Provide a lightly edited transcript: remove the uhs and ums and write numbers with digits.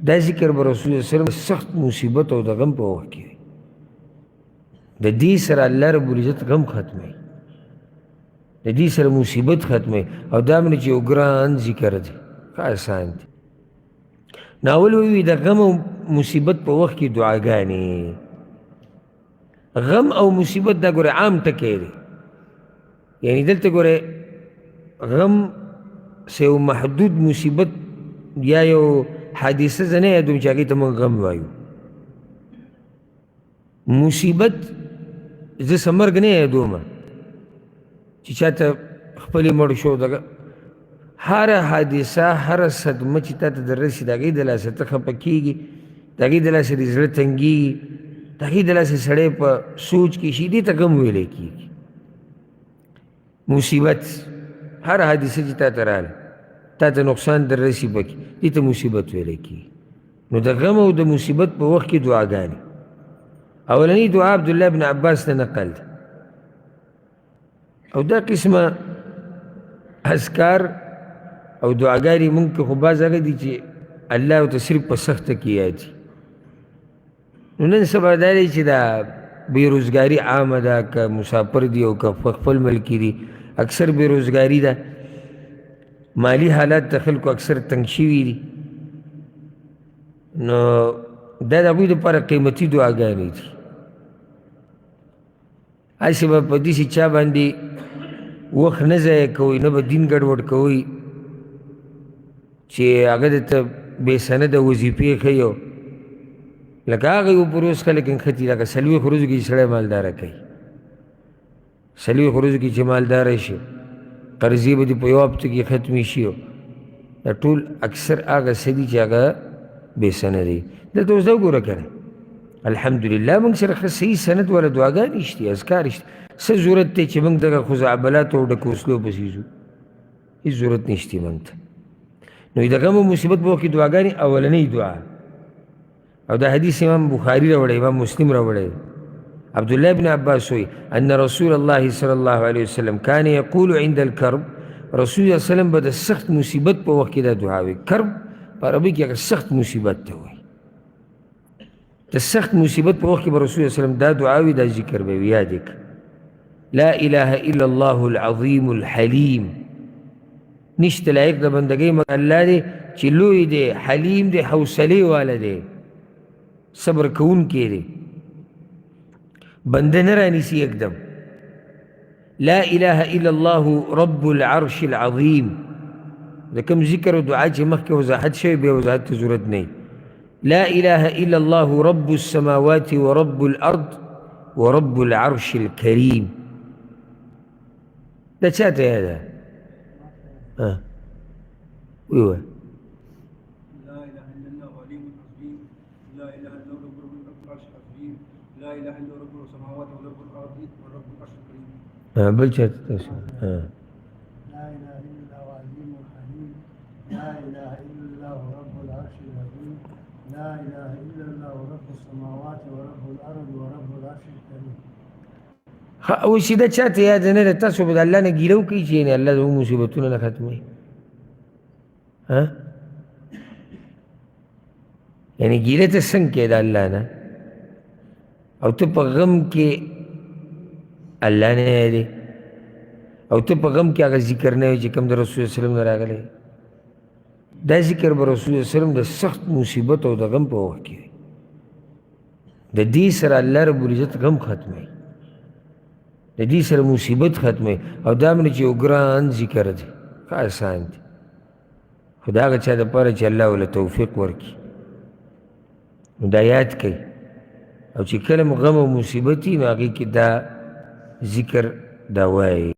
دا ذکر به رسول الله صلی الله علیه وسلم سخت مصیبت او د غم په وخت کې وي. د دې سره الله رب العزت غم ختموي، د دې سره مصیبت ختموي. او دا منې چې یو ګران ذکر دی، ښه آسان دی. ناول وی د غم او مصیبت په وخت کې دعاګانې. غم او مصیبت دا ګوره عام ټکی دی، یعنی دلته ګوره غم سه یو محدود مصیبت یا یو حادثه زه نه یادوم چې هغې ته موږ غم وایو. مصیبت زه څه مرګ نه یادوم چې چاته خپلې مړ شو. دغه هره حادثه هره صدمه چې تا ته در رسي د هغې د لاسه ته خفه کېږي، د هغې د لاسه دې زړه تنګېږي، د هغې د لاسه سړی په سوچ کې شي، دې ته غم ویلی کېږي. مصیبت هر حادثه چې تا ته راغله، تا ته نقصان در رسي پکې، دې ته مصیبت ویلی کېږي. نو د غم او د مصیبت په وخت کې دعاګانې. اولنی دعا عبدالله بن عباس نه نقل ده، او دا قسمه اذکار او دعاګانې مونږ کې خو بعض هغه دي چې الله ورته صرف په سخته کې یاد دي. نو نن سبا دا دی چې دا بېروزګاري عامه ده، که مسافر دي او که خپل ملکي دي، اکثر بېروزګاري ده. مالی حالات د خلکو اکثر تنګ شوي دي. نو دا د هغوی دپاره قیمتي دعاګانې دي. هسې به په داسې چا باندې وخت نه ضایع کوئ، نه به دین ګډوډ کوئ چې هغه درته بې سنده وظیفې ښیي. لکه هغه یو په روز خلک نښتي، لکه څلوېښت ورځو کې چې سړی مالداره کوي، څلوېښت ورځو کې چې مالداره شي، قرضې به دې په یو هفته کې ختمې شي. دا ټول اکثر هغه څه دي چې هغه بې سنده دي. دلته اوس دا وګوره که نه، الحمدلله موږ سره ښه صحیح سند والا دعاګانې شته، اذکار شته. څه ضرورت دی چې موږ دغه خزعبلاتو او ډکو وسلو پسې ځو؟ هېڅ ضرورت نشته موږ ته. نو د غم او مصیبت په وخت کې دعاګانې اولنۍ دعا. او دا حدیث امام بخاري راوړی، امام مسلم راوړی. عبدالله بن عباس وی ان رسول الله صلی الله علیه وسلم کان یقول عند الکرب، رسول الله صلی الله علیه وسلم به د سخت مصیبت په وخت کې دا دعا وی. کرب په عربي کې هغه سخت مصیبت ته وایي. د سخت مصیبت په وخت کې به رسول الله صلی الله علیه وسلم دا دعا وی، دا ذکر به وي. یاد یې لا اله الا الله العظیم الحلیم. نشته لایق د بندګۍ مګر الله دی چې لوی دی، حلیم دی، حوصلې والا دی، صبر کوونکی دی، بنده نه رانیسي یکدم. لا اله الا الله رب العرش العظیم. د کوم ذکر او دعا چې مخکې وضاحت شوی، بیا وضاحت ته ضرورت نه. لا اله الا الله رب السماوات ورب الارض ورب العرش الكريم. دا چاته یاده؟ ویوه لا اله الا الله عليم عظيم، لا اله الا الله رب العرش العظيم، لا اله الا الله رب السماوات ورب الارض ورب العرش الكريم. بل چاته تاسو؟ لا اله الا الله العظيم الحليم، لا اله الا الله رب العرش العظيم، لا اله الا الله رب السماوات ورب الارض ورب العرش الكريم. اوس چې دا چاته یاد نه ده، تاسو به د الله نه ګیله وکړئ چې یعنې الله زموږ مصیبتونه نه ختموي. یعنې ګیله ته څنګه کې د الله نه، او ته په غم کې الله نه یادې، او ته په غم کې هغه ذکر نه وي چې کوم د رسول الله صلی الله علیه وسلم نه راغلی. دا ذکر به رسول الله صلی الله علیه وسلم د سخت مصیبت او د غم په وخت کې وي. د دې سره الله رب العزت غم ختموي، د دې سره مصیبت ختموي. او دا منې چې یو ګران ذکر دی، ښه آسان دی. خو د هغه چا دپاره چې الله ورله توفیق ورکړي، نو دا یاد کوي. او چې کله مو غم او مصیبت وي، نو هغې کې دا ذکر دا وایي.